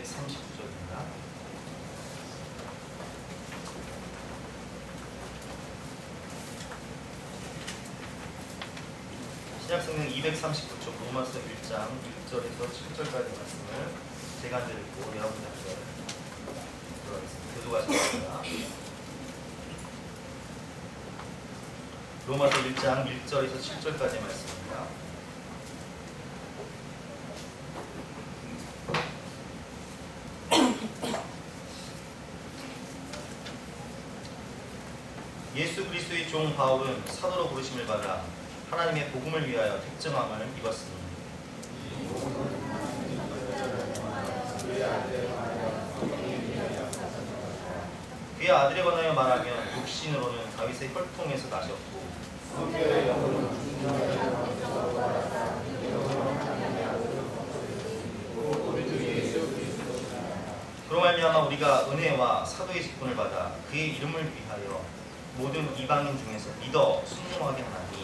239쪽입니다. 신약성경 239쪽 로마서 1장 6절에서 7절까지 말씀을 제가 한 절 읽고 여러분이 한 절 들어가겠습니다. 교도하시겠습니다. 로마서 1장 1절에서 7절까지 말씀입니다. 예수 그리스도의 종 바울은 사도로 부르심을 받아 하나님의 복음을 위하여 택정함을 입었으니 그의 아들에 관하여 말하면 육신으로는 다윗의 혈통에서 나셨고 그로 말미암아 우리가 은혜와 사도의 직분을 받아 그의 이름을 위하여 모든 이방인 중에서 믿어 순종하게 하나니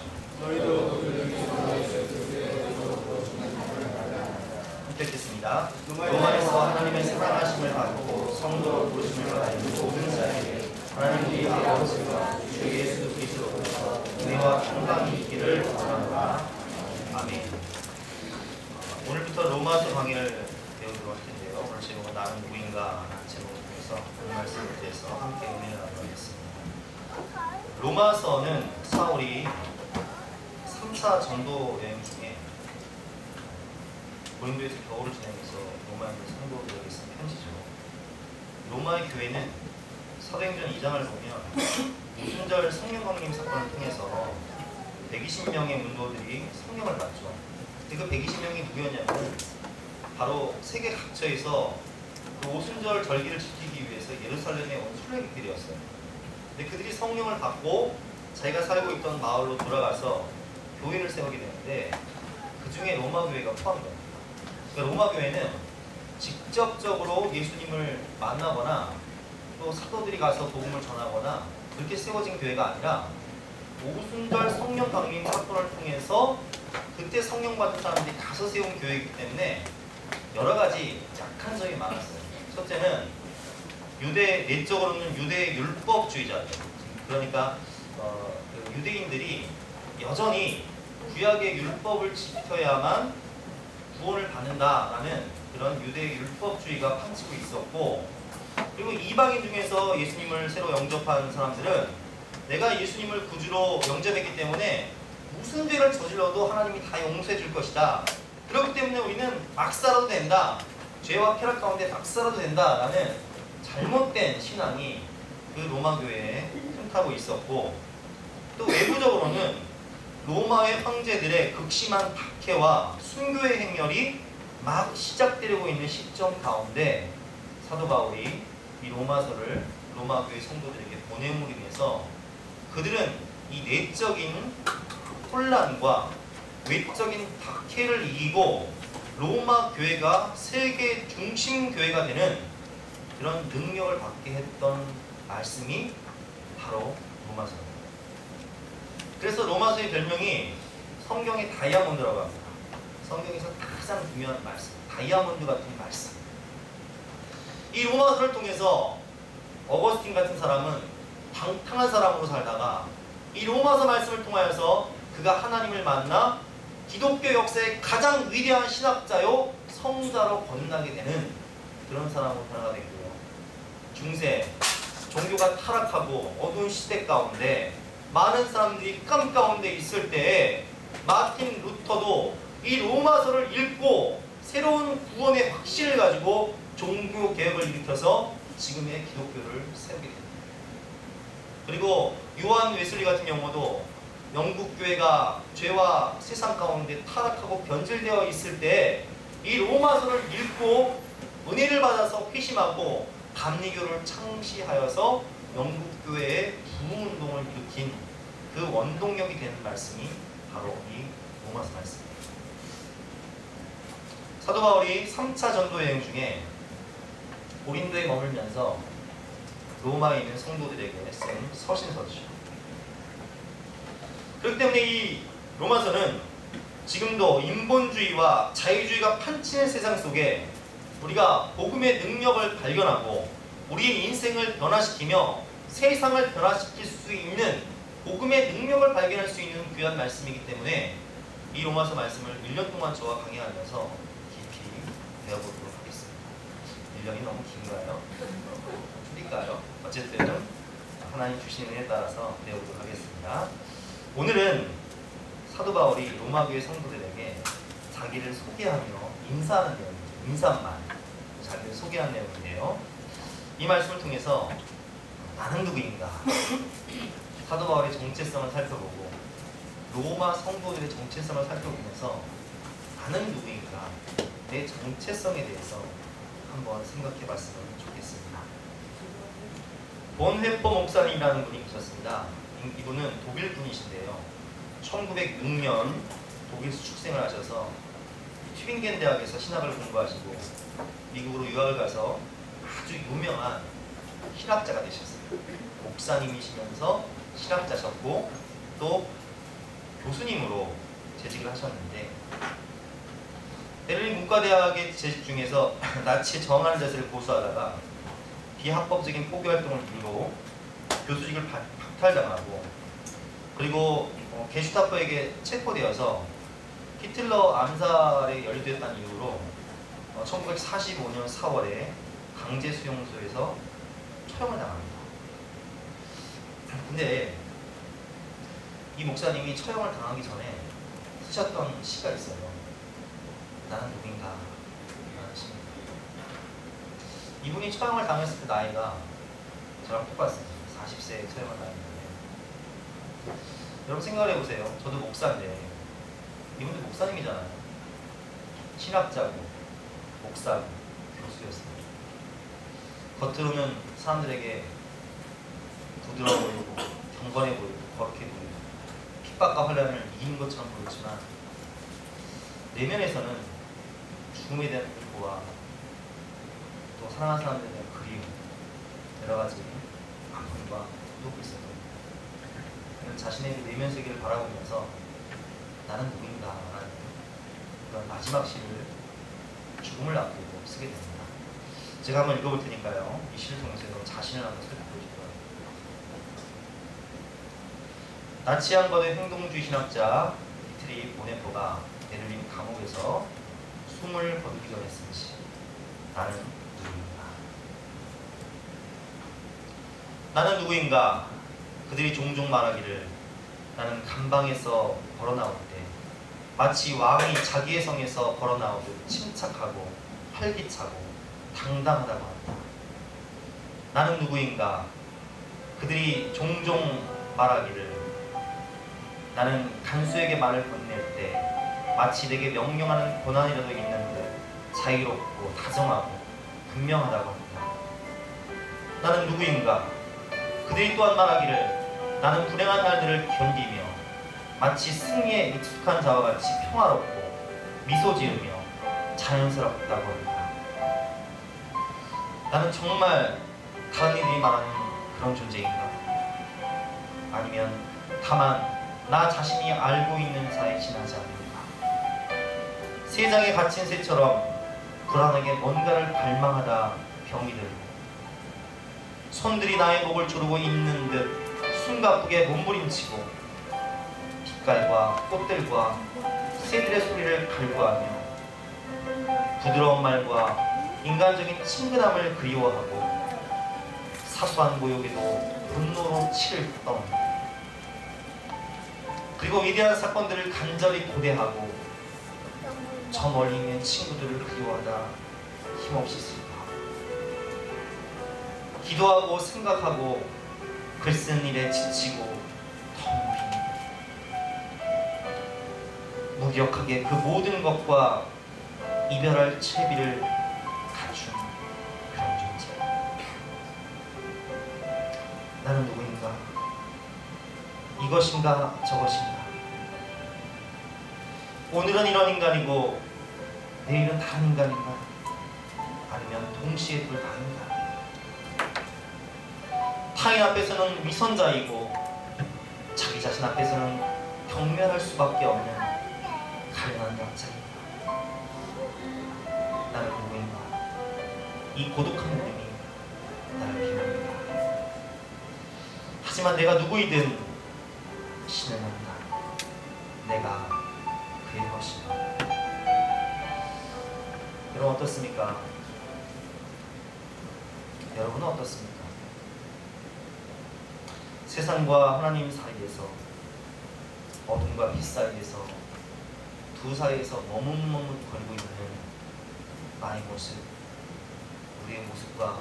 읽겠습니다. 로마에서 하나님의 사랑하심을 받고 성도로 부르심을 받은 모든 자에게 하나님 우리 아버지와 주 예수 그리스도로부터 은혜와 평강이 있기를 원하노라. 아멘. 오늘부터 로마서 강의를 배우도록 할 텐데요. 오늘 제목은 나는 누구인가 라는 제목을 통해서 오늘 말씀을 통해서 함께 은혜를 나누겠습니다. 로마서는 사울이 3차 전도 여행 중에 고린도에서 겨울을 지내면서 로마에 있는 성도들에게 쓴 편지죠. 로마의 교회는 사도행전 2장을 보면 오순절 성령 강림 사건을 통해서 120명의 문도들이 성령을 받죠. 근데 그 120명이 누구였냐면 바로 세계 각처에서 그 오순절 절기를 지키기 위해서 예루살렘에 온 순례객들이었어요. 근데 그들이 성령을 받고 자기가 살고 있던 마을로 돌아가서 교회를 세우게 되는데 그 중에 로마 교회가 포함돼요. 그러니까 로마 교회는 직접적으로 예수님을 만나거나 또 사도들이 가서 복음을 전하거나 그렇게 세워진 교회가 아니라 오순절 성령 강림 사건을 통해서 그때 성령 받은 사람들이 가서 세운 교회이기 때문에 여러 가지 약한 점이 많았어요. 첫째는 내적으로는 유대 율법주의자들. 그러니까 그 유대인들이 여전히 구약의 율법을 지켜야만 구원을 받는다라는 그런 유대 율법주의가 판치고 있었고, 그리고 이방인 중에서 예수님을 새로 영접한 사람들은 내가 예수님을 구주로 영접했기 때문에 무슨 죄를 저질러도 하나님이 다 용서해 줄 것이다. 그렇기 때문에 우리는 막 살아도 된다. 죄와 쾌락 가운데 막 살아도 된다라는 잘못된 신앙이 그 로마 교회에 틈타고 있었고, 또 외부적으로는 로마의 황제들의 극심한 박해와 순교의 행렬이 막 시작되려고 있는 시점 가운데 사도 바울이 이 로마서를 로마 교회 성도들에게 보냄으로 인해서 그들은 이 내적인 혼란과 외적인 박해를 이기고 로마 교회가 세계 중심 교회가 되는 그런 능력을 받게 했던 말씀이 바로 로마서입니다. 그래서 로마서의 별명이 성경의 다이아몬드라고 합니다. 성경에서 가장 중요한 말씀, 다이아몬드 같은 말씀. 이 로마서를 통해서 어거스틴 같은 사람은 방탕한 사람으로 살다가 이 로마서 말씀을 통하여서 그가 하나님을 만나 기독교 역사의 가장 위대한 신학자요 성자로 거듭나게 되는 그런 사람으로 변화되고요. 중세 종교가 타락하고 어두운 시대 가운데 많은 사람들이 깜 가운데 있을 때에 마틴 루터도 이 로마서를 읽고 새로운 구원의 확신을 가지고 종교 개혁을 일으켜서 지금의 기독교를 세우게 됩니다. 그리고 요한 웨슬리 같은 경우도 영국 교회가 죄와 세상 가운데 타락하고 변질되어 있을 때 이 로마서를 읽고 은혜를 받아서 회심하고 감리교를 창시하여서 영국 교회의 부흥운동을 일으킨 그 원동력이 되는 말씀이 바로 이 로마서 말씀입니다. 사도 바울이 3차 전도 여행 중에 고린도에 머물면서 로마에 있는 성도들에게 쓴 서신서죠. 그렇기 때문에 이 로마서는 지금도 인본주의와 자유주의가 판치는 세상 속에 우리가 복음의 능력을 발견하고 우리의 인생을 변화시키며 세상을 변화시킬 수 있는 복음의 능력을 발견할 수 있는 귀한 말씀이기 때문에 이 로마서 말씀을 1년 동안 저와 강의하면서 깊이 배워보도록 하겠습니다. 1년이 너무 긴가요? 줄일까요? 어쨌든 하나님 주시는 은혜에 따라서 배우도록 하겠습니다. 오늘은 사도 바울이 로마 교회 성도들에게 자기를 소개하며 인사하는 내용이죠. 인사말, 자기를 소개하는 내용인데요. 이 말씀을 통해서 나는 누구인가? 사도 바울의 정체성을 살펴보고 로마 성도들의 정체성을 살펴보면서 나는 누구인가? 내 정체성에 대해서 한번 생각해 봤으면 좋겠습니다. 본회포 목사님이라는 분이 계셨습니다. 이분은 독일 분이신데요. 1906년 독일에서 출생을 하셔서 튜빙겐 대학에서 신학을 공부하시고 미국으로 유학을 가서 아주 유명한 신학자가 되셨어요. 목사님이시면서 신학자셨고 또 교수님으로 재직을 하셨는데 베를린 문과대학의 재직 중에서 나치에 저항하는 자세를 고수하다가 비합법적인 포교 활동을 이유로 교수직을 박탈당하고 그리고 게슈타포에게 체포되어서 히틀러 암살에 연루됐다는 이유로 1945년 4월에 강제 수용소에서 처형을 당합니다. 근데 이 목사님이 처형을 당하기 전에 쓰셨던 시가 있어요. 나는 누군가 라는 시입니다. 이분이 처형을 당했을 때 나이가 저랑 똑같습니다. 40세에 처형을 당했는데 여러분 생각을 해보세요. 저도 목사인데 이분도 목사님이잖아요. 신학자고 목사고 교수였습니다. 겉으로는 사람들에게 부드러워 보이고 경건해 보이고 거룩해 보이고 핍박과 혼란을 이긴 것처럼 보였지만 내면에서는 죽음에 대한 공포와 또 사랑하는 사람들에 대한 그리움 여러 가지 아픔과 누고 있었던 그는 자신의 내면 세계를 바라보면서 나는 누구인가 라는 그런 마지막 시를 죽음을 앞두고 쓰게 됩니다. 제가 한번 읽어볼 테니까요. 이 시를 통해서 여러분 자신을 한번 살펴보시기 바랍니다. 나치안과의 행동주의 신학자 디트리 보네포가 베를린 감옥에서 숨을 거두기 전에 쓴 시. 나는 누구인가? 나는 누구인가? 그들이 종종 말하기를 나는 감방에서 걸어나올 때 마치 왕이 자기의 성에서 걸어나오듯 침착하고 활기차고 당당하다고 한다. 나는 누구인가? 그들이 종종 말하기를 나는 간수에게 말을 건넬 때 마치 내게 명령하는 권한이라도 있는 듯 자유롭고 다정하고 분명하다고 한다. 나는 누구인가? 그들이 또한 말하기를 나는 불행한 날들을 견디며 마치 승리에 익숙한 자와 같이 평화롭고 미소 지으며 자연스럽다고 한다. 나는 정말 다른 이들이 말하는 그런 존재인가? 아니면 다만 나 자신이 알고 있는 사이에 지나지 않는가? 세상에 갇힌 새처럼 불안하게 뭔가를 갈망하다 병이 들고 손들이 나의 목을 조르고 있는 듯 숨가쁘게 몸부림치고 빛깔과 꽃들과 새들의 소리를 갈구하며 부드러운 말과 인간적인 친근함을 그리워하고 사소한 모욕에도 분노로 치를 떠온다. 그리고 위대한 사건들을 간절히 고대하고 저 멀리 있는 친구들을 그리워하다 힘없이 슬퍼하고 기도하고 생각하고 글쓴 일에 지치고 텅 빈 무기력하게 그 모든 것과 이별할 채비를 갖춘 그런 존재. 나는 누구인가? 이것인가 저것인가? 오늘은 이런 인간이고 내일은 다른 인간인가? 아니면 동시에 둘 다인가? 타인 앞에서는 위선자이고 자기 자신 앞에서는 경멸할 수밖에 없는 가련한 약자인가? 나는 누구인가? 이 고독한 믿음이 나를 비웁니다. 하지만 내가 누구이든 신을 만나 내가 그의 것이다. 여러분 어떻습니까? 여러분은 어떻습니까? 세상과 하나님 사이에서, 어둠과 빛 사이에서, 두 사이에서 머뭇머뭇거리고 있는 나의 모습, 우리의 모습과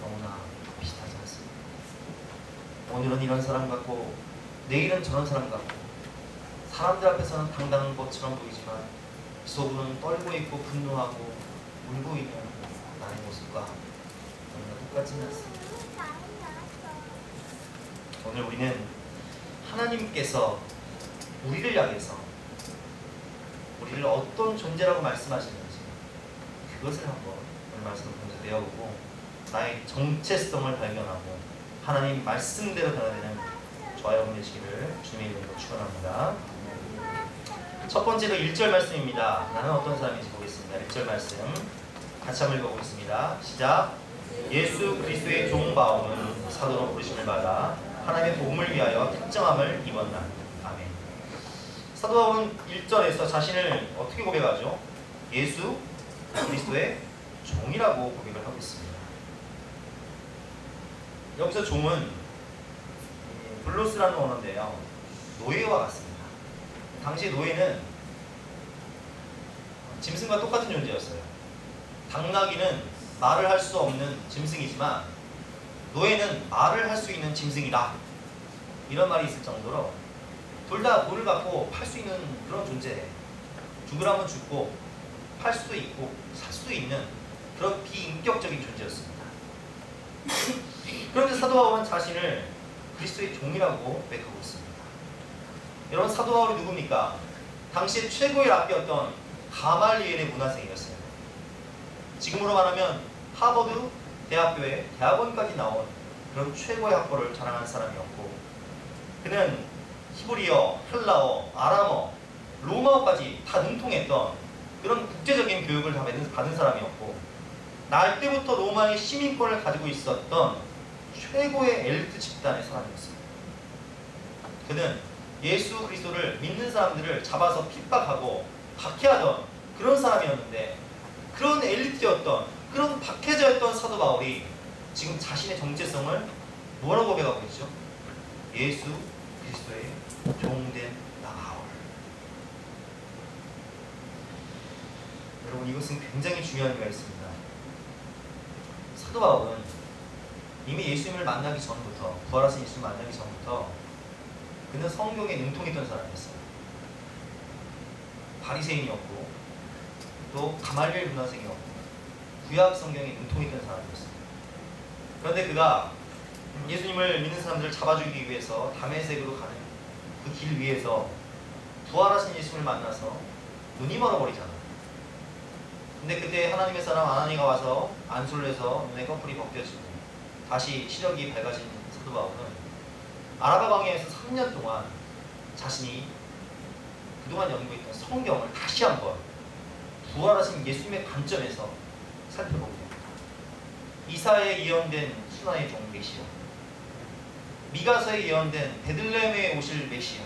너무나 비슷하지 않습니까? 오늘은 이런 사람 같고 내일은 저런 사람 같고, 사람들 앞에서는 당당한 것처럼 보이지만 속으로는 떨고 있고 분노하고 울고 있는 나의 모습과 너무나 똑같지는 않습니다. 오늘 우리는 하나님께서 우리를 향해서 우리를 어떤 존재라고 말씀하시는지 그것을 한번 오늘 말씀을 보면서 배워보고 나의 정체성을 발견하고 하나님 말씀대로 변화되는 저와 여러분 되시기를 주님의 이름으로 축원합니다. 첫 번째로 1절 말씀입니다. 나는 어떤 사람인지 보겠습니다. 1절 말씀 같이 한번 읽어보겠습니다. 시작. 예수 그리스도의 종 바울은 사도로 부르심을 받아 하나님의 복음을 위하여 특정함을 입었나니. 아멘. 사도 바울은 1절에서 자신을 어떻게 고백하죠? 예수 그리스도의 종이라고 고백을 하고 있습니다. 여기서 종은 블로스라는 언어인데요, 노예와 같습니다. 당시 노예는 짐승과 똑같은 존재였어요. 당나귀는 말을 할 수 없는 짐승이지만 노예는 말을 할 수 있는 짐승이다, 이런 말이 있을 정도로 둘 다 돈을 받고 팔 수 있는 그런 존재예요. 죽으라면 죽고 팔 수도 있고 살 수도 있는 그런 비인격적인 존재였습니다. 그런데 사도 바울은 자신을 그리스도의 종이라고 고백하고 있습니다. 여러분, 사도 바울이 누굽니까? 당시에 최고의 랍비였던 가말리엘의 문화생이었어요. 지금으로 말하면 하버드 대학교에 대학원까지 나온 그런 최고의 학벌을 자랑한 사람이었고, 그는 히브리어, 헬라어, 아람어, 로마어까지 다 능통했던 그런 국제적인 교육을 다 받은 사람이었고, 날 때부터 로마의 시민권을 가지고 있었던 최고의 엘리트 집단의 사람이었습니다. 그는 예수 그리스도를 믿는 사람들을 잡아서 핍박하고 박해하던 그런 사람이었는데, 그런 엘리트였던, 그런 박해자였던 사도 바울이 지금 자신의 정체성을 뭐라고 고백하고 있죠? 예수 그리스도의 종된 나 바울. 여러분, 이것은 굉장히 중요한 의미가 있습니다. 사도 바울은 이미 예수님을 만나기 전부터, 부활하신 예수님을 만나기 전부터 그는 성경에 능통했던 사람이었어요. 바리새인이었고 또 가말리엘 문화생이었고 구약 성경에 능통했던 사람이었어요. 그런데 그가 예수님을 믿는 사람들을 잡아 죽이기 위해서 다메섹으로 가는 그 길 위에서 부활하신 예수님을 만나서 눈이 멀어버리잖아요. 근데 그때 하나님의 사람 아나니가 와서 안수를 해서 눈의 꺼풀이 벗겨지고 다시 시력이 밝아진 사도 바울은 아라바 광야에서 3년 동안 자신이 그동안 연구했던 성경을 다시 한번 부활하신 예수님의 관점에서 살펴보게 됩니다. 이사야에 예언된 순환의 종 메시아, 미가서에 예언된 베들레헴에 오실 메시아,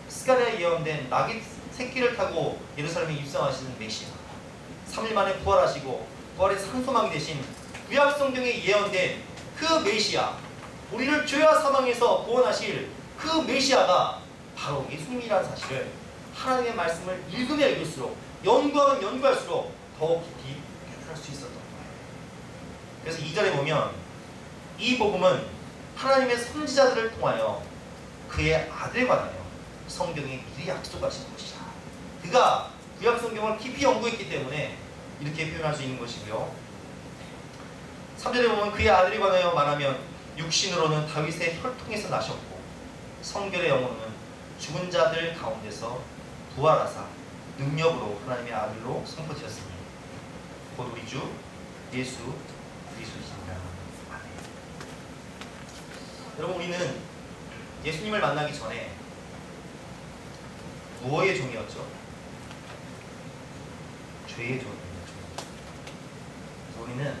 스가랴에 예언된 나귀 새끼를 타고 예루살렘에 입성하시는 메시아, 3일 만에 부활하시고 부활의 산소망이 되신 구약 성경에 예언된 그 메시아, 우리를 죄와 사망에서 구원하실 그 메시아가 바로 예수님이라는 사실을 하나님의 말씀을 읽으면 읽을수록, 연구하면 연구할수록 더욱 깊이 깨달을 수 있었던 거예요. 그래서 2절에 보면 이 복음은 하나님의 선지자들을 통하여 그의 아들에 관하여 성경에 미리 약속하신 것이다. 그가 구약 성경을 깊이 연구했기 때문에 이렇게 표현할 수 있는 것이고요. 3절에 보면 그의 아들에 관하여 말하면 육신으로는 다윗의 혈통에서 나셨고 성결의 영으로는 죽은 자들 가운데서 부활하사 능력으로 하나님의 아들로 선포되었으니 곧 우리 주 예수 그리스도시니라. 아멘. 여러분, 우리는 예수님을 만나기 전에 무엇의 종이었죠? 죄의 종이었죠. 우리는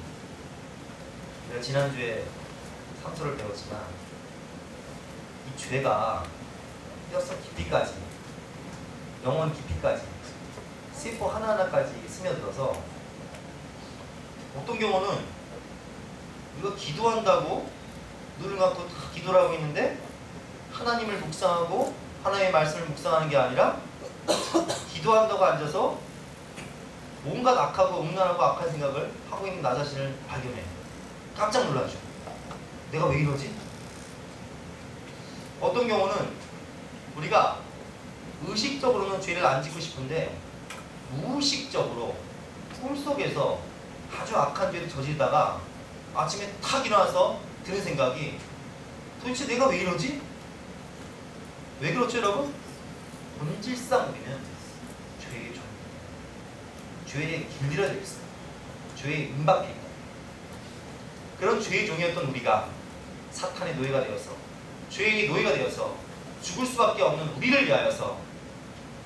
내가 지난주에 삼서를 배웠지만 이 죄가 뼛속 깊이까지, 영혼 깊이까지, 세포 하나하나까지 스며들어서 어떤 경우는 우리가 기도한다고 눈을 감고 다 기도를 하고 있는데 하나님을 묵상하고 하나님의 말씀을 묵상하는 게 아니라 기도한다고 앉아서 뭔가 악하고 음란하고 악한 생각을 하고 있는 나 자신을 발견해. 깜짝 놀라죠. 내가 왜 이러지? 어떤 경우는 우리가 의식적으로는 죄를 안 짓고 싶은데 무의식적으로 꿈속에서 아주 악한 죄를 저지르다가 아침에 탁 일어나서 드는 생각이 도대체 내가 왜 이러지? 왜 그렇죠 여러분? 본질상 우리는 죄의 종입니다. 죄에 길들여져 있어요. 죄에 임박해 있다. 그런 죄의 종이었던 우리가 사탄의 노예가 되어서 죄의 노예가 되어서 죽을 수밖에 없는 우리를 위하여서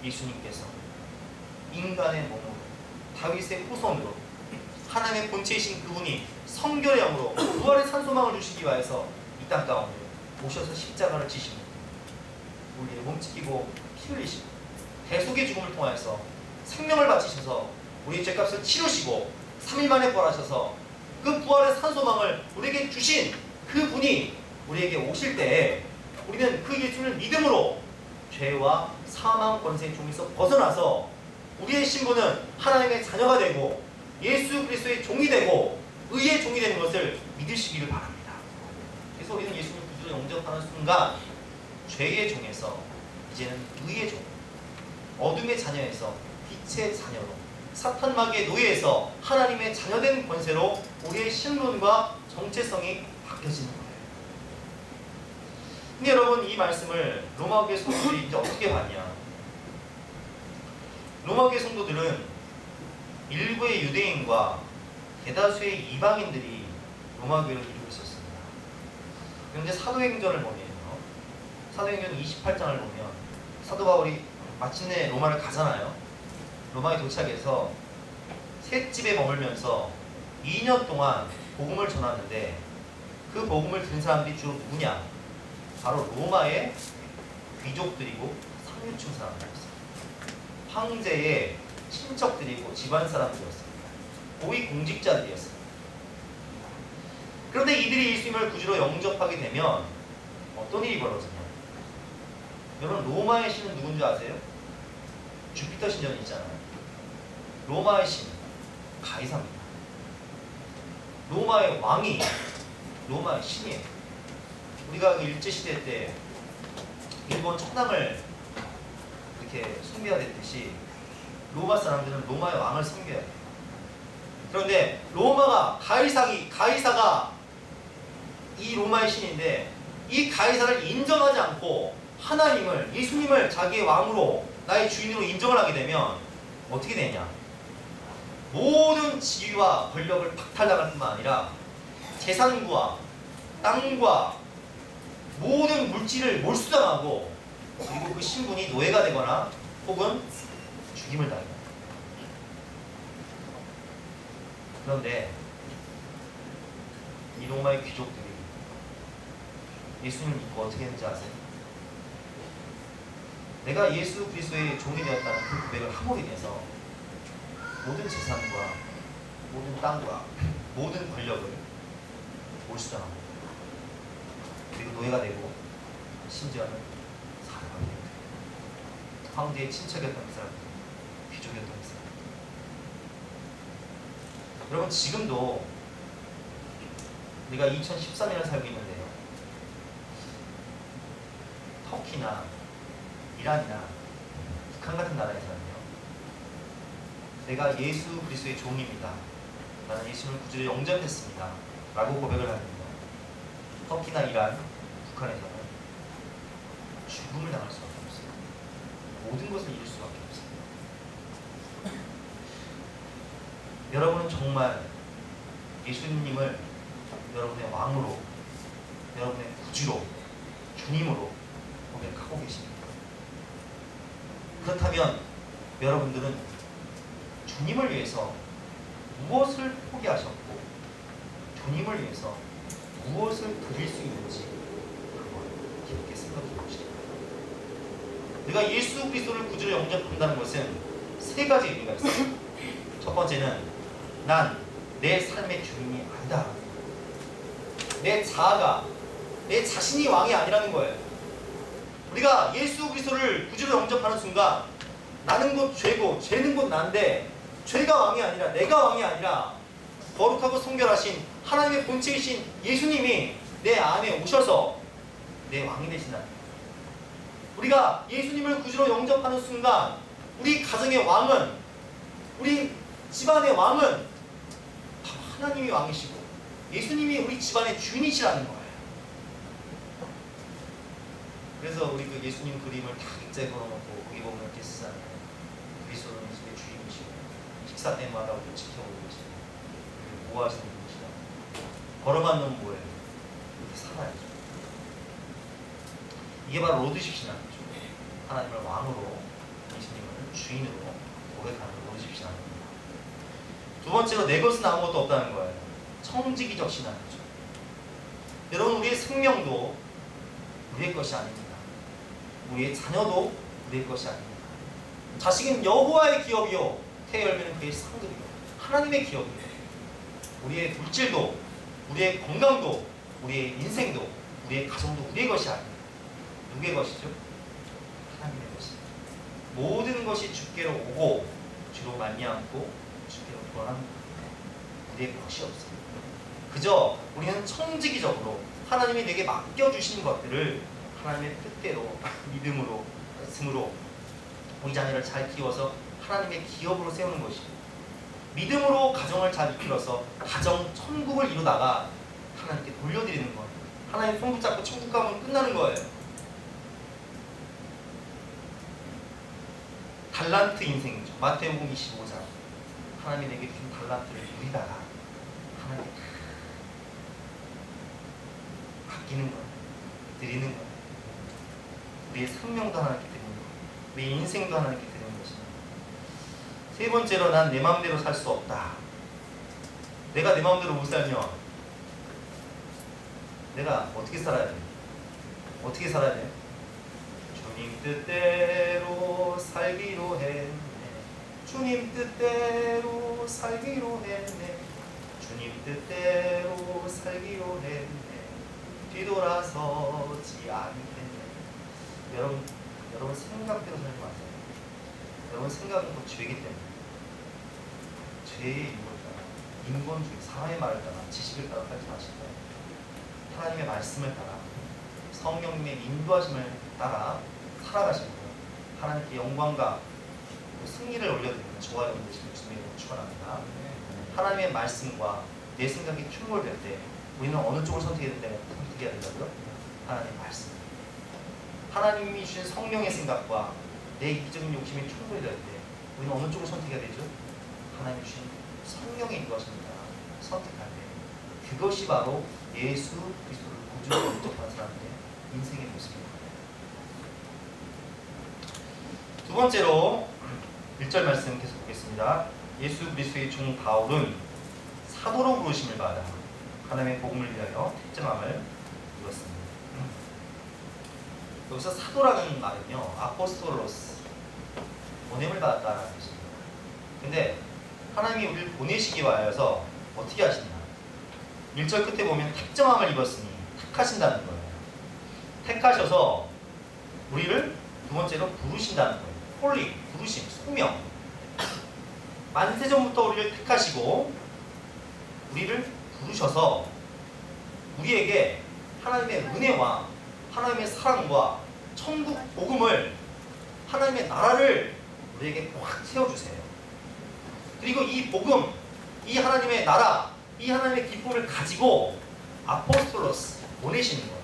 예수님께서 인간의 몸으로 다윗의 후손으로 하나님의 본체이신 그분이 성결의 영으로 부활의 산소망을 주시기 위하여서 이 땅 가운데 오셔서 십자가를 지시고 우리의 몸짓기고 피 흘리시고 대속의 죽음을 통하여서 생명을 바치셔서 우리의 죄값을 치르시고 3일 만에 부활하셔서 그 부활의 산소망을 우리에게 주신 그분이 우리에게 오실 때에 우리는 그 예수를 믿음으로 죄와 사망 권세의 종에서 벗어나서 우리의 신분은 하나님의 자녀가 되고 예수 그리스도의 종이 되고 의의 종이 되는 것을 믿으시기를 바랍니다. 그래서 우리는 예수님 구주로 영접하는 순간 죄의 종에서 이제는 의의 종, 어둠의 자녀에서 빛의 자녀로 사탄 마귀의 노예에서 하나님의 자녀된 권세로 우리의 신분과 정체성이 바뀌어지는 거예요. 근데 여러분 이 말씀을 로마교회 성도들이 이제 어떻게 봤냐? 로마교회 성도들은 일부의 유대인과 대다수의 이방인들이 로마교회를 이루고 있었습니다. 그런데 사도행전을 보면 사도행전 28장을 보면 사도 바울이 마침내 로마를 가잖아요. 로마에 도착해서 셋집에 머물면서 2년 동안 복음을 전하는데 그 복음을 든 사람들이 주로 누구냐? 바로 로마의 귀족들이고 상류층 사람들이었어요. 황제의 친척들이고 집안 사람들이었습니다. 고위 공직자들이었어요. 그런데 이들이 예수님을 구주로 영접하게 되면 어떤 일이 벌어지냐? 여러분 로마의 신은 누군지 아세요? 주피터 신전이 있잖아요. 로마의 신 가이사입니다. 로마의 왕이 로마의 신이에요. 우리가 그 일제시대 때 일본 천황을 이렇게 숭배하듯이 로마 사람들은 로마의 왕을 숭배해요. 그런데 로마가 가이사가 이 로마의 신인데 이 가이사를 인정하지 않고 하나님을 예수님을 자기의 왕으로 나의 주인으로 인정을 하게 되면 어떻게 되냐? 모든 지위와 권력을 박탈당할 뿐만 아니라 재산과 땅과 모든 물질을 몰수당하고 그리고 그 신분이 노예가 되거나 혹은 죽임을 당합니다. 그런데 이 로마의 귀족들이 예수님을 믿고 어떻게 했는지 아세요? 내가 예수 그리스도의 종이 되었다는 그 고백을 함으로 인해서 모든 재산과 모든 땅과 모든 권력을 몰수당하고 그리고 노예가 되고 심지어는 사람이 되고 황제의 친척이었던 그 사람, 귀족이었던 그 사람. 여러분 지금도 우리가 2013년을 살고 있는데요. 터키나 이란이나 북한 같은 나라에서는요. 내가 예수 그리스도의 종입니다. 나는 예수님을 구주로 영접했습니다. 라고 고백을 합니다. 터키나 이란, 북한에서는 죽음을 당할 수밖에 없어요. 모든 것을 잃을 수밖에 없어요. 여러분은 정말 예수님을 여러분의 왕으로, 여러분의 구주로, 주님으로 고백하고 계십니다. 그렇다면 여러분들은 주님을 위해서 무엇을 포기하셨고 주님을 위해서 무엇을 드릴 수 있는지 그걸 깊게 생각해 보시기 바랍니다. 내가 예수 그리스도를 구주로 영접한다는 것은 세 가지 의미가 있어요. 첫 번째는 난 내 삶의 주인이 아니다. 내 자아가 내 자신이 왕이 아니라는 거예요. 우리가 예수 그리스도를 구주로 영접하는 순간 나는 곧 죄고 죄는 곧 난데 죄가 왕이 아니라 내가 왕이 아니라 거룩하고 성결하신 하나님의 본체이신 예수님이 내 안에 오셔서 내 왕이 되신다. 우리가 예수님을 구주로 영접하는 순간 우리 가정의 왕은, 우리 집안의 왕은 하나님이 왕이시고 예수님이 우리 집안의 주인이시라는 거예요. 그래서 우리 그 예수님 그림을 다 액자에 걸어놓고 거기 보면 이렇게 쓰잖아요. 그리스도는 이 집의 주인이시고 식사 때마다 우리를 지켜보고 계시고 뭐 하시는 분이시다. 걸어간 놈 뭐예요? 이렇게 살아야죠. 이게 바로 로드십시라는 거죠. 하나님을 왕으로, 예수님을 주인으로 고백하는 로드십시라는 겁니다. 두 번째로 내 것은 아무것도 없다는 거예요. 청지기적 신앙이죠. 여러분, 우리의 생명도 우리의 것이 아닙니다. 우리의 자녀도 우리의 것이 아닙니다. 자식은 여호와의 기업이요 태 열매는 그의 상급이요 하나님의 기업이에요. 우리의 물질도, 우리의 건강도, 우리의 인생도, 우리의 가정도 우리의 것이 아닙니다. 누구의 것이죠? 하나님의 것입니다. 모든 것이 주께로 오고 주로 말미암고 주께로 돌아갑니다. 우리의 것이 없습니다. 그저 우리는 청지기적으로 하나님이 내게 맡겨주신 것들을 하나님의 뜻대로 믿음으로 말씀으로 우리 자녀를 잘 키워서 하나님의 기업으로 세우는 것이고, 믿음으로 가정을 잘 이끌어서 가정 천국을 이루다가 하나님께 돌려드리는 것, 하나님 손 붙잡고 천국 가면 끝나는 거예요. 달란트 인생이죠. 마태복음 25장 하나님이 내게 주신 달란트를 누리다가 하나님께 아끼는 거예요. 드리는 거예요. 우리의 생명도 하나님께 드리는 거예요. 우리의 인생도 하나님께 드리는 것입니다. 세 번째로 난 내 마음대로 살 수 없다. 내가 내 마음대로 못 살면 내가 어떻게 살아야 돼? 어떻게 살아야 돼? 주님 뜻대로 살기로 했네. 주님 뜻대로 살기로 했네. 주님 뜻대로 살기로 했네. 뒤돌아서지 않겠네. 여러분 생각대로 살지 마세요. 여러분 생각은 곧 죄이기 때문에 죄의 인본을 따라, 인본주의, 사람의 말을 따라, 지식을 따라 살지 마시고 하나님의 말씀을 따라 성령님의 인도하심을 따라 살아가시는 거예요. 하나님께 영광과 승리를 올려드리는 저와 여러분 되시는 주님의 이름으로 축원합니다. 하나님의 말씀과 내 생각이 충돌될 때 우리는 어느 쪽을 선택해야 된다고요? 하나님의 말씀. 하나님이 주신 성령의 생각과 내 이기적인 욕심이 충돌될 때 우리는 어느 쪽을 선택해야 되죠? 하나님이 주신 성령의 인도하십니다. 선택할 때 그것이 바로 예수 그리스도를 구주로 영접한 사람의 인생의 모습입니다. 두 번째로 1절 말씀 계속 보겠습니다. 예수 그리스도의 종 바울은 사도로 부르심을 받아 하나님의 복음을 위하여 택정함을 이뤘습니다. 여기서 사도라는 말은요, 아포스톨로스, 보냄을 받았다는 뜻입니다. 근데 하나님이 우리를 보내시기 위하여서 어떻게 하시냐? 1절 끝에 보면 택정함을 입었으니 택하신다는 거예요. 택하셔서 우리를 두 번째로 부르신다는 거예요. 홀링, 부르심, 소명. 만세전부터 우리를 택하시고 우리를 부르셔서 우리에게 하나님의 은혜와 하나님의 사랑과 천국 복음을, 하나님의 나라를 우리에게 확 세워주세요. 그리고 이 복음, 이 하나님의 나라, 이 하나님의 기쁨을 가지고 아포스톨로스 보내시는 거예요.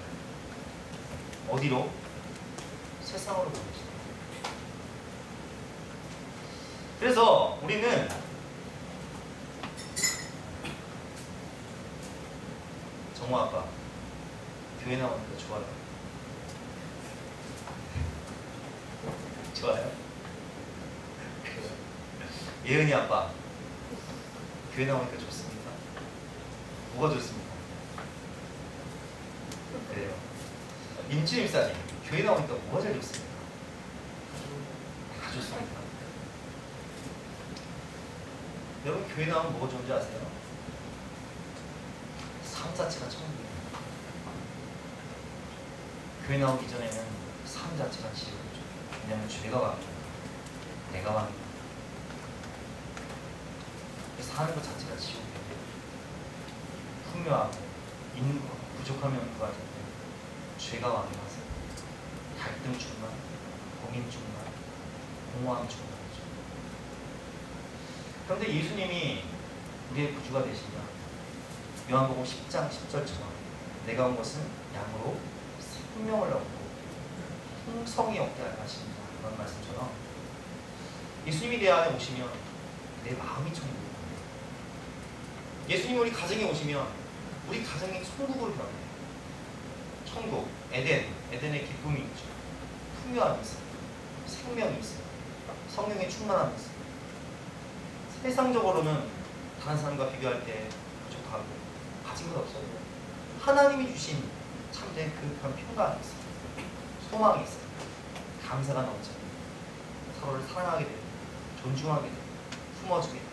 어디로? 세상으로 보내시는 거예요. 그래서 우리는 정모 아빠 교회 나오니까 좋아요. 좋아요? 예은이 아빠 교회 나오니까 좋습니까? 뭐가 좋습니까? 그래요. 임지임 사님, 교회 나오니까 뭐가 제일 좋습니까? 다 좋습니까? 여러분 교회 나오면 뭐가 좋은지 아세요? 삶 자체가 천국이에요. 교회 나오기 전에는 삶 자체가 지옥이죠. 왜냐하면 죄가 왕이니까. 내가 왕이니까. 사는 것 자체가 지옥이에요. 풍요하고 있는 것, 부족함이 없는 것 같은데 죄가 왕이라서 갈등 충만, 고민 충만, 공허함 충만이죠. 그런데 예수님이 우리의 구주가 되시면 요한복음 10장 10절처럼 내가 온 것은 양으로 생명을 얻고 풍성히 얻게 할 것입니다. 그런 말씀처럼 예수님이 내 안에 오시면 내 마음이 천국입니다. 예수님이 우리 가정에 오시면 우리 가정이 천국으로 변해요. 천국, 에덴의 기쁨이 있죠. 풍요함이 있어요. 생명이 있어요. 성령의 충만함이 있어요. 세상적으로는 다른 사람과 비교할 때 부족하고 가진 것 없어도 하나님이 주신 참된 그런 평강이 있어요. 소망이 있어요. 감사가 넘쳐요. 서로를 사랑하게 되고 존중하게 되고 품어주게 되고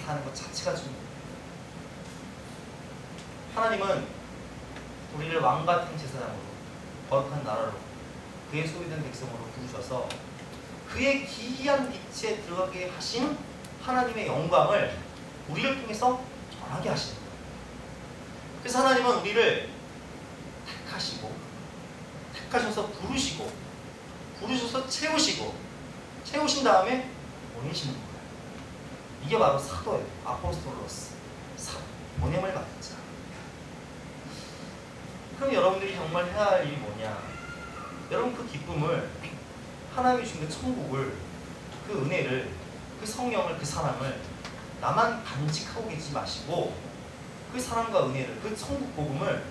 사는 것 자체가 중요해요. 하나님은 우리를 왕같은 제사장으로 거룩한 나라로 그의 소유된 백성으로 부르셔서 그의 기이한 빛에 들어가게 하신 하나님의 영광을 우리를 통해서 전하게 하시는 거예요. 그래서 하나님은 우리를 택하셔서 부르셔서 채우신 다음에 보내시는 거예요. 이게 바로 사도예요. 아포스톨로스, 보냄을 받은 자. 그럼 여러분들이 정말 해야 할 일이 뭐냐? 여러분 그 기쁨을, 하나님이 주신 그 천국을, 그 은혜를, 그 성령을, 그 사랑을 나만 간직하고 계시지 마시고 그 사랑과 은혜를, 그 천국 복음을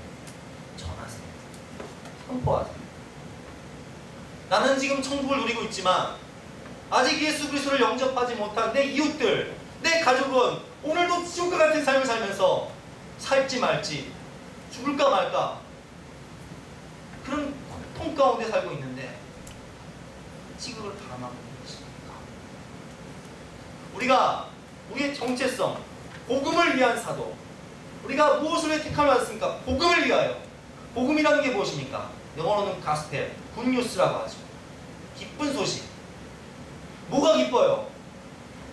전하세요. 선포하세요. 나는 지금 천국을 누리고 있지만 아직 예수 그리스도를 영접하지 못한 내 이웃들, 내 가족은 오늘도 지옥과 같은 삶을 살면서 살지 말지, 죽을까 말까 그런 고통 가운데 살고 있는데 지극을 바라하고 계십니까? 우리가 우리의 정체성, 복음을 위한 사도, 우리가 무엇을 위해 택함을 받았습니까? 복음을 위하여. 복음이라는 게 무엇입니까? 영어로는 가스펠, 굿뉴스라고 하죠. 기쁜 소식. 뭐가 기뻐요?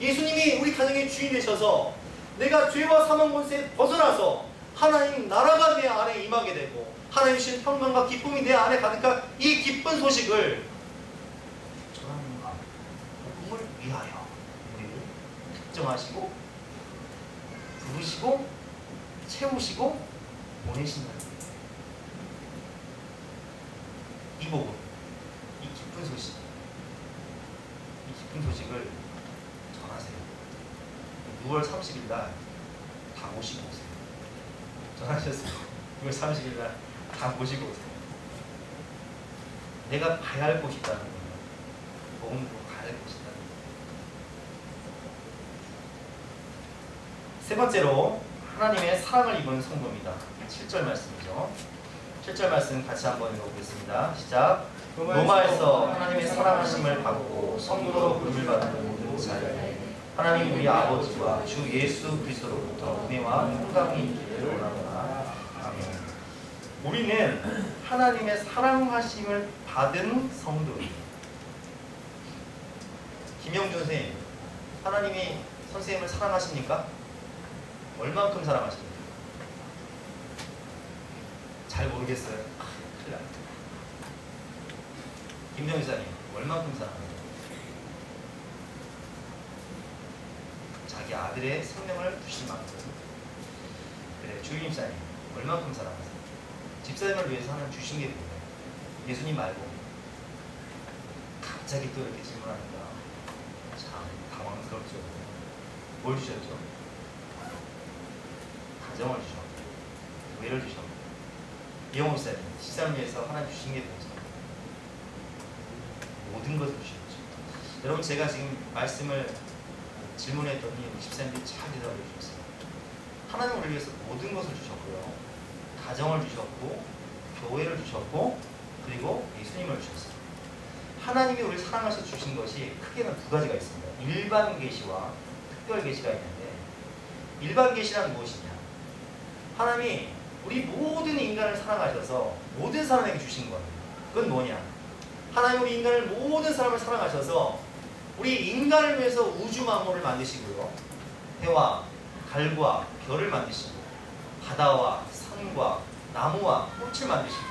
예수님이 우리 가정의 주인 되셔서 내가 죄와 사망 권세에 벗어나서 하나님 나라가 내 안에 임하게 되고 하나님 주신 평강과 기쁨이 내 안에 가득한 이 기쁜 소식을 전하는 것, 복음을 위하여 우리를 특정하시고 부르시고 채우시고 보내신다는 거예요. 이 복음, 이 기쁜 소식, 이 기쁜 소식을 전하세요. 6월 30일 날 다 모시고 오세요. 전하셨어요. 6월 30일 날 다 모시고 오세요. 내가 가야 할 곳이 있다는 거예요. 복음으로 가야 할 곳이 있다는 거예요. 세 번째로 하나님의 사랑을 입은 성도입니다. 7절 말씀이죠. 7절 말씀 같이 한번 읽어보겠습니다. 시작. 로마에서 하나님의 사랑하심을 받고 성도로 부름을 받는 모든 자들, 하나님 우리 아버지와 주 예수 그리스도로부터 은혜와 평강이 있기를 원하노라. 아멘. 우리는 하나님의 사랑하심을 받은 성도입니다. 김영준 선생님, 하나님이 선생님을 사랑하십니까? 얼만큼 사랑하십니까? 잘 모르겠어요. 큰일 났다. 김정 기사님, 얼만큼 사랑하세요? 자기 아들의 생명을 주신 만큼. 그래, 주임 집사님, 얼만큼 사랑하세요? 집사님을 위해서 하나님 주신 게 뭐예요? 예수님 말고. 갑자기 또 이렇게 질문하니까 참 당황스럽죠. 뭘 주셨죠? 가정을 주셨고, 교회를 주셨고, 이영호 집사님, 집사님을 위해서 하나님 주신 게 뭐죠? 모든 것을 주셨죠. 여러분, 제가 지금 말씀을 질문했더니 우리 집사님들이 잘 대답해 주셨어요. 하나님은 우리를 위해서 모든 것을 주셨고요. 가정을 주셨고, 교회를 주셨고, 그리고 예수님을 주셨어요. 하나님이 우리를 사랑하셔서 주신 것이 크게는 두 가지가 있습니다. 일반 계시와 특별 계시가 있는데, 일반 계시란 무엇이냐? 하나님이 우리 모든 인간을 사랑하셔서 모든 사람에게 주신 거예요. 그건 뭐냐? 하나님 우리 인간을 모든 사람을 사랑하셔서 우리 인간을 위해서 우주 만물을 만드시고요. 해와 달과 별을 만드시고 바다와 산과 나무와 꽃을 만드시고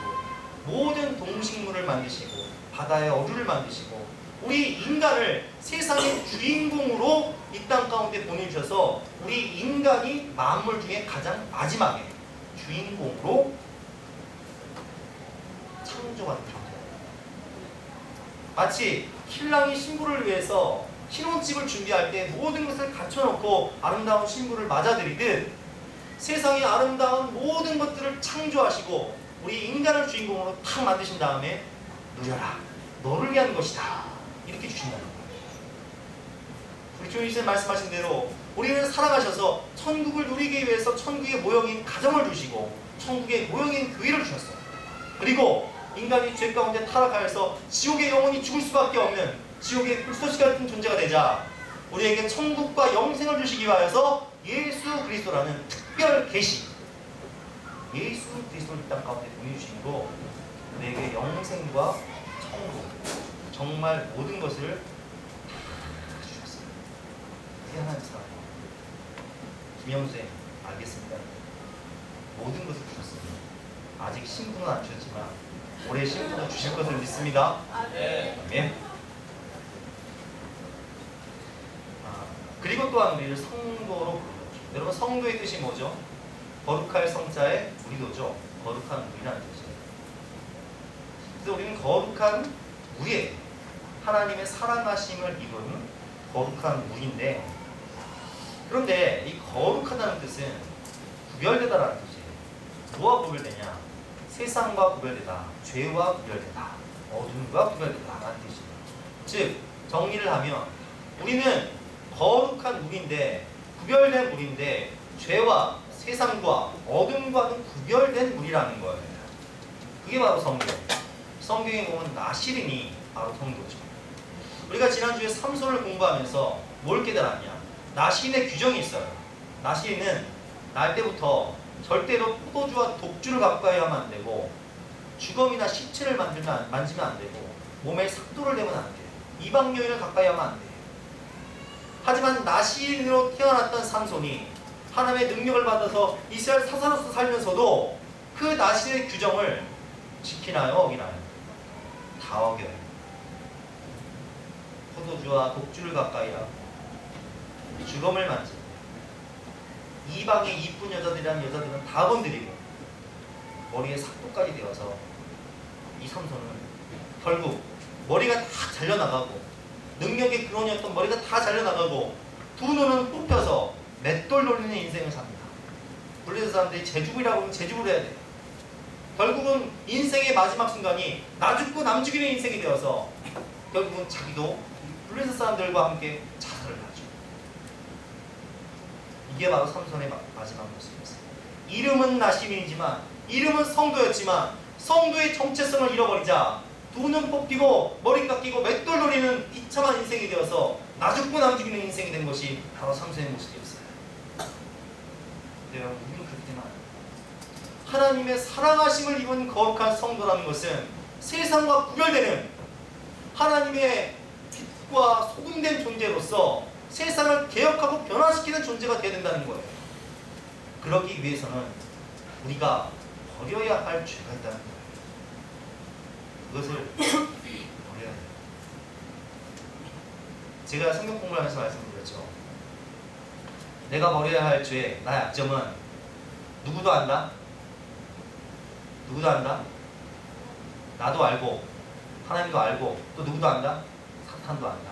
모든 동식물을 만드시고 바다의 어류를 만드시고 우리 인간을 세상의 주인공으로 이 땅 가운데 보내주셔서 우리 인간이 만물 중에 가장 마지막에 주인공으로 창조받은 존재예요. 마치 신랑이 신부를 위해서 신혼집을 준비할 때 모든 것을 갖춰놓고 아름다운 신부를 맞아들이듯 세상의 아름다운 모든 것들을 창조하시고 우리 인간을 주인공으로 탁 만드신 다음에 누려라, 너를 위한 것이다, 이렇게 주신다는 거예요. 우리 주님께서 말씀하신 대로 우리를 사랑하셔서 천국을 누리기 위해서 천국의 모형인 가정을 주시고 천국의 모형인 교회를 주셨어요. 그리고 인간이 죄 가운데 타락하여서 지옥의 영혼이 죽을 수밖에 없는 지옥의 불쏘시 같은 존재가 되자 우리에게 천국과 영생을 주시기 위하여서 예수 그리스도라는 특별 계시, 예수 그리스도를 이 땅 가운데 보내주심으로 우리에게 영생과 천국, 정말 모든 것을 다 주셨어요. 그게 하나님 사랑이에요. 김영수님, 알겠습니다. 모든 것을 주셨습니다. 아직 신분은 안 주셨지만 올해 신분을 주실 것을 믿습니다. 아멘. 그리고 또한 우리를 성도로 부르죠. 여러분, 성도의 뜻이 뭐죠? 거룩할 성자의 무리도죠. 거룩한 무리라는 뜻이에요. 그래서 우리는 거룩한 무리예요. 하나님의 사랑하심을 입은 거룩한 무리인데, 그런데 이 거룩하다는 뜻은 구별되다라는 뜻이에요. 뭐와 구별되냐? 세상과 구별되다, 죄와 구별되다, 어둠과 구별되다라는 뜻이에요. 즉, 정리를 하면 우리는 거룩한 무리인데, 구별된 무리인데 죄와 세상과 어둠과는 구별된 무리라는 거예요. 그게 바로 성경. 성경에 보면 나시린이 바로 성도죠. 우리가 지난주에 삼손을 공부하면서 뭘 깨달았냐? 나시린의 규정이 있어요. 나시린은 날 때부터 절대로 포도주와 독주를 가까이 하면 안 되고, 주검이나 시체를 만지면 안 되고, 몸에 삭도를 대면 안 돼요. 이방 여인을 가까이 하면 안 돼요. 하지만 나시린으로 태어났던 삼손이 하나님의 능력을 받아서 이스라엘 사사로서 살면서도 그 나시린의 규정을 지키나요? 어기나요? 다 어겨요. 포도주와 독주를 가까이 하고, 주검을 만지고, 이방의 이쁜 여자들이라는 여자들은 다 건드리고, 머리에 삭도까지 되어서 이 삼손은 결국 머리가 다 잘려나가고, 능력의 근원이었던 머리가 다 잘려나가고, 두 눈은 뽑혀서 맷돌 돌리는 인생을 삽니다. 블레셋 사람들이 제주부이라고 하면 제주부를 해야 돼요. 결국은 인생의 마지막 순간이 나 죽고 남 죽이는 인생이 되어서 결국은 자기도 블레셋 사람들과 함께 자살을 하죠. 이게 바로 삼손의 마지막 모습이었어요. 이름은 나시린이지만, 이름은 성도였지만 성도의 정체성을 잃어버리자 두 눈 뽑히고 머리 깎이고 맷돌 노리는 비참한 인생이 되어서 나 죽고 남 죽이는 인생이 된 것이 바로 삼손의 모습이었어요. 네, 우리는 그렇게 되면 하나님의 사랑하심을 입은 거룩한 성도라는 것은 세상과 구별되는 하나님의 빛과 소금된 존재로서 세상을 개혁하고 변화시키는 존재가 되어야 된다는 거예요. 그러기 위해서는 우리가 버려야 할 죄가 있다는 거예요. 그것을 버려야 돼요. 제가 성경 공부를 하면서 말씀드렸죠. 내가 버려야 할 죄, 나의 약점은 누구도 안다? 누구도 안다? 나도 알고, 하나님도 알고, 또 누구도 안다? 사탄도 안다.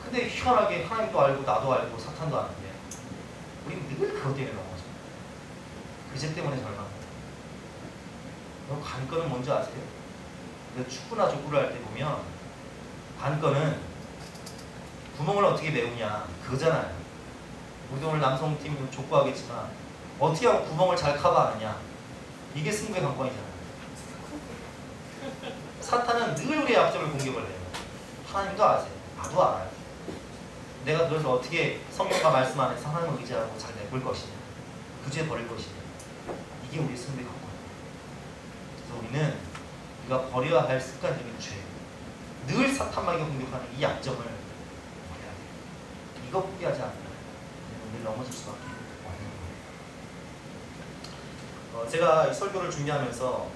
근데 희한하게 하나님도 알고, 나도 알고, 사탄도 아는데 우리는 늘 그것 때문에 넘어져. 그 죄 때문에 절망해요. 여러분, 관건은 뭔지 아세요? 축구나 족구를 할 때 보면 관건은 구멍을 어떻게 메우냐 그거잖아요. 우리도 오늘 남성팀 족구하겠지만 어떻게 하면 구멍을 잘 커버하느냐 이게 승부의 관건이잖아요. 사탄은 늘 우리의 약점을 공격을 해요. 하나님도 아세요. 나도 알아요. 내가 그래서 어떻게 성경과 말씀 안에서 하나님을 의지하고 잘 내볼 것이냐 그죄 버릴 것이냐 이게 우리의 승부의 관건이에요. 그래서 우리는 우리가 버려야 할 습관적인 죄, 늘 사탄마귀가 공격하는 이 약점을 버려야 돼요. 이거 포기하지 않으면 늘 넘어질 수밖에 없는 거예요. 제가 이 설교를 준비하면서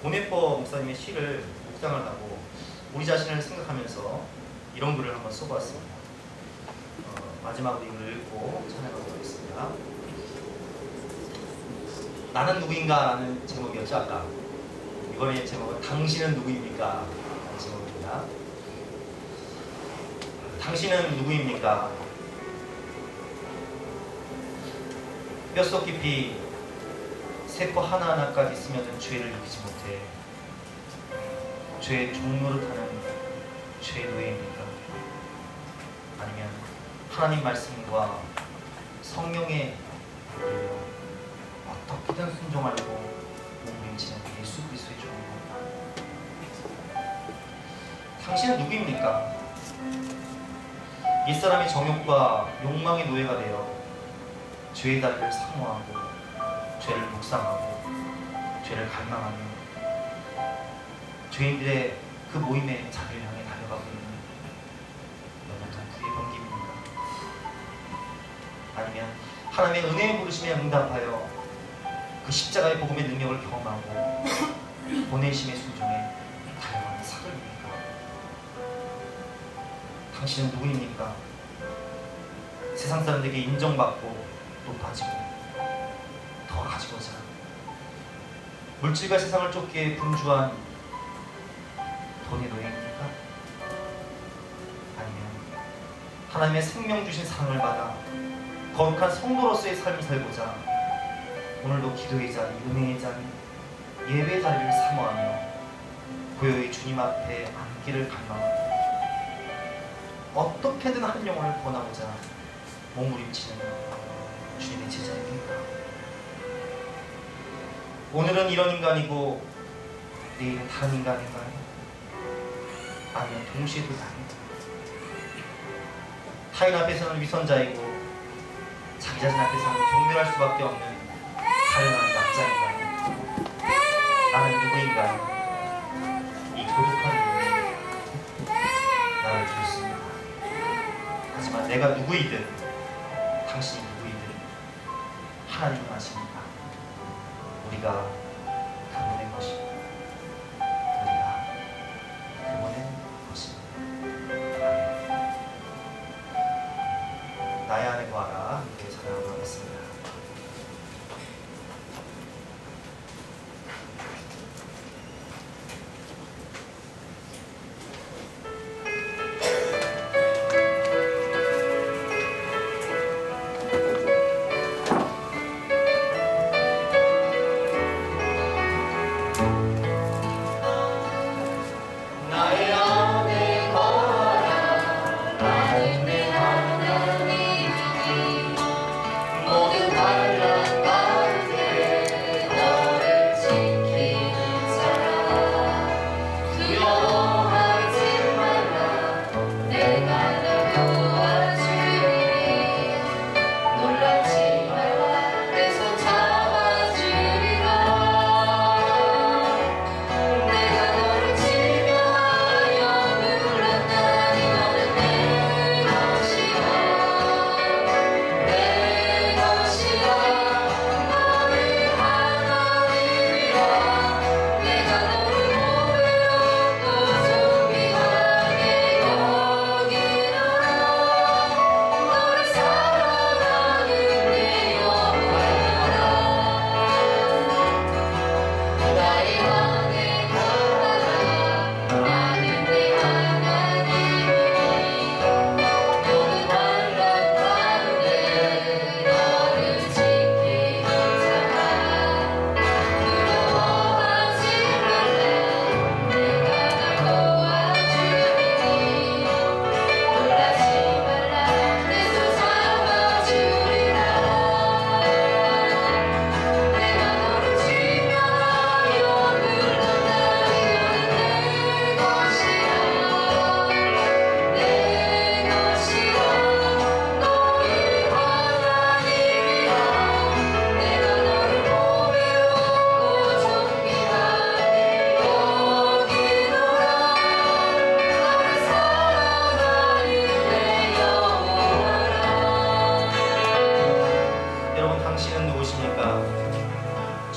고네퍼 목사님의 시를 묵상을 하고 우리 자신을 생각하면서 이런 글을 한번 써보았습니다. 마지막으로 이걸 읽고 찬양하도록 하겠습니다. 나는 누구인가 라는 제목이었죠 아까. 이번에 제목은 당신은 누구입니까? 라는 제목입니다. 당신은 누구입니까? 뼛속 깊이 세포 하나하나까지 있으면 죄를 이기지 못해 죄의 종노릇하는 죄의 노예입니까? 아니면 하나님 말씀과 성령의 논리로 어떻게든 순종하려고 몸부림치는 예수 그리스도의 종입니다. 당신은 누구입니까? 옛사람의 정욕과 욕망의 노예가 되어 죄의 다리를 사모하고 죄를 묵상하고 죄를 갈망하며 죄인들의 그 모임의 자리를 향해 달려가고 있는 여러분 그의 병기입니까? 아니면 하나님의 은혜의 부르심에 응답하여 그 십자가의 복음의 능력을 경험하고 보내심의 순종에 달려가는 사도입니까? 당신은 누구입니까? 세상 사람들에게 인정받고 높아지고 더 가지고자 물질과 세상을 쫓기에 분주한 돈의 노예입니까? 아니면 하나님의 생명 주신 사랑을 받아 거룩한 성도로서의 삶을 살고자 오늘도 기도의 자리, 은혜의 자리, 예배의 자리를 사모하며 고요히 주님 앞에 앉기를 갈망하고 어떻게든 한 영혼을 구원하고자 몸부림치는 주님의 제자입니까? 오늘은 이런 인간이고 내일은 다른 인간인가요? 아니면 동시에 두 다릅니다. 타인 앞에서는 위선자이고 자기 자신 앞에서는 경멸할 수밖에 없는 가련한 약자인가요? 나는 누구인가요? 이 고독한 눈이 나를 들었습니다. 하지만 내가 누구이든 당신이 누구이든 하나님은 아십니다. 우리가 그분의 것입니다. 우리가 그분의 것입니다. 나의 안에 거하라 함께 찬양하겠습니다.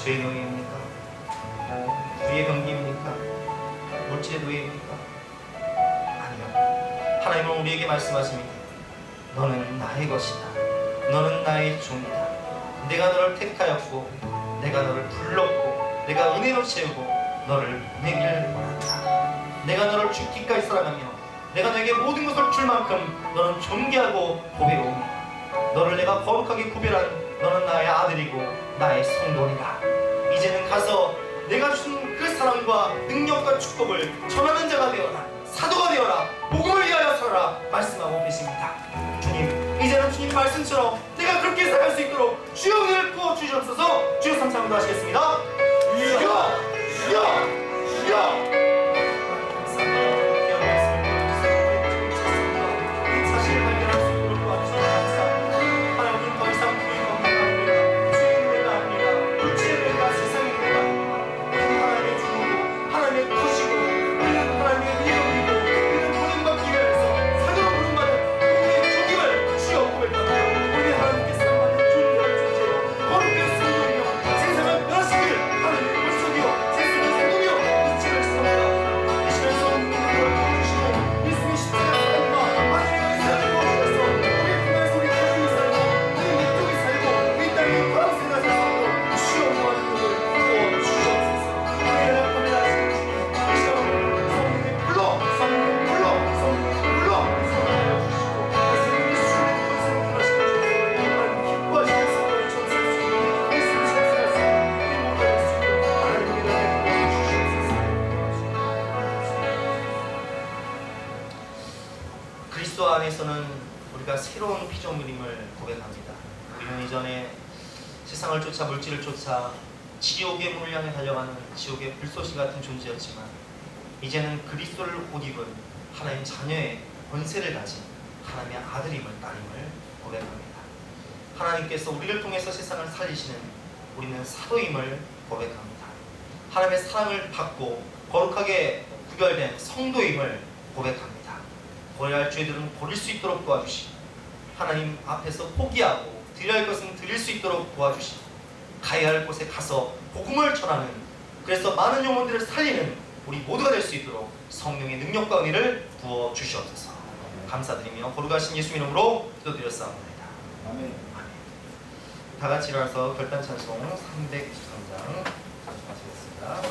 죄의 노예입니까? 부의 병기입니까? 물질의 노예입니까? 아니요. 하나님은 우리에게 말씀하십니다. 너는 나의 것이다. 너는 나의 종이다. 내가 너를 택하였고 내가 너를 불렀고 내가 은혜로 채우고 너를 내길 원한다. 내가 너를 죽기까지 사랑하며 내가 너에게 모든 것을 줄 만큼 너는 존귀하고 보배로우니 너를 내가 거룩하게 구별한 너는 나의 아들이고 나의 성도니라. 이제는 가서 내가 준 그 사랑과 능력과 축복을 전하는 자가 되어라. 사도가 되어라. 복음을 위하여 살아라 말씀하고 계십니다. 주님, 이제는 주님 말씀처럼 내가 그렇게 살아갈 수 있도록 주여 은혜를 부어주시옵소서. 주여 삼창도 하시겠습니다. 주여! 주여! 주여! 그리스도 안에서는 우리가 새로운 피조물임을 고백합니다. 우리는 이전에 세상을 쫓아 물질을 쫓아 지옥의 문을 향해 달려가는 지옥의 불쏘시 같은 존재였지만 이제는 그리스도를 옷 입은 하나님 자녀의 권세를 가진 하나님의 아들임을 딸임을 고백합니다. 하나님께서 우리를 통해서 세상을 살리시는 우리는 사도임을 고백합니다. 하나님의 사랑을 받고 거룩하게 구별된 성도임을 고백합니다. 버려야 할 죄들은 버릴 수 있도록 도와주시고 하나님 앞에서 포기하고 드려야 할 것은 드릴 수 있도록 도와주시고 가야 할 곳에 가서 복음을 전하는, 그래서 많은 영혼들을 살리는 우리 모두가 될 수 있도록 성령의 능력과 은혜를 부어 주시옵소서. 감사드리며 거룩하신 예수 이름으로 기도드렸사옵나이다. 아멘. 다 같이 일어나서 결단 찬송 323장 하시겠습니다.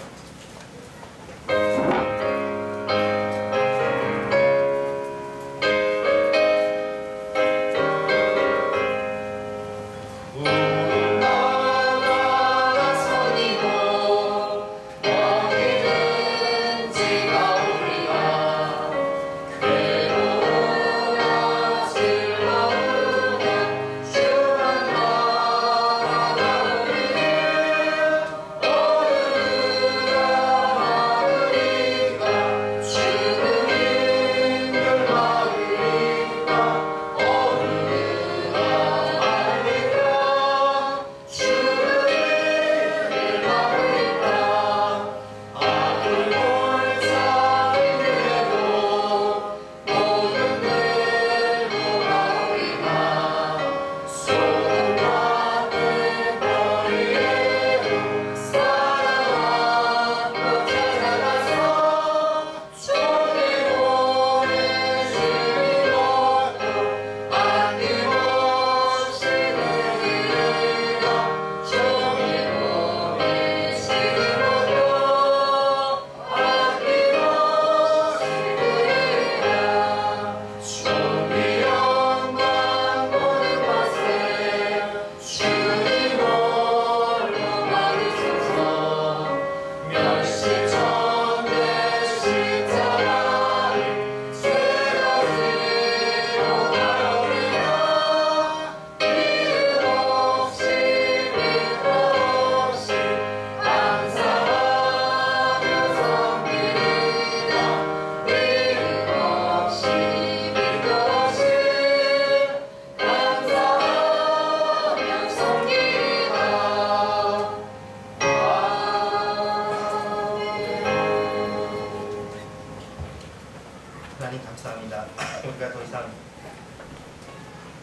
우리가 더 이상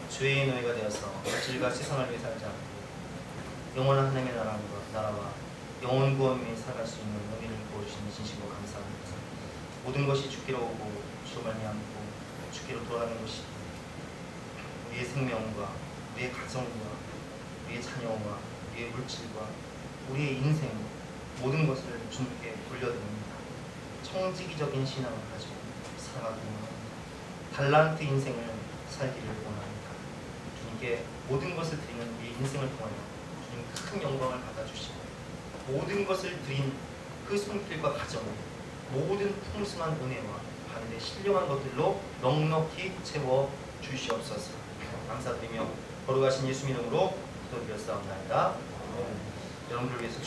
죄의 노예가 되어서 물질과 세상을 위해 살지 않고 영원한 하나님의 나라와 영원 구원 위에 살아갈 수 있는 은혜를 부어주시는 진심으로 감사합니다. 모든 것이 죽기로 오고 주로 말미암고 죽기로 돌아가는 것이 우리의 생명과 우리의 가정과 우리의 자녀와 우리의 물질과 우리의 인생 모든 것을 주님께 돌려드립니다. 청지기적인 신앙을 가지고 살아가기 원합니다. 달란트 인생을 살기를 원합니다. 주님께 모든 것을 드리는 우리의 인생을 통하여 주님 큰 영광을 받아주시고 모든 것을 드린 그 손길과 가정을 모든 풍성한 은혜와 하늘의 신령한 것들로 넉넉히 채워 주시옵소서. 감사드리며 거룩하신 예수 이름으로 기도드렸사옵나이다. 여러분들을 위해서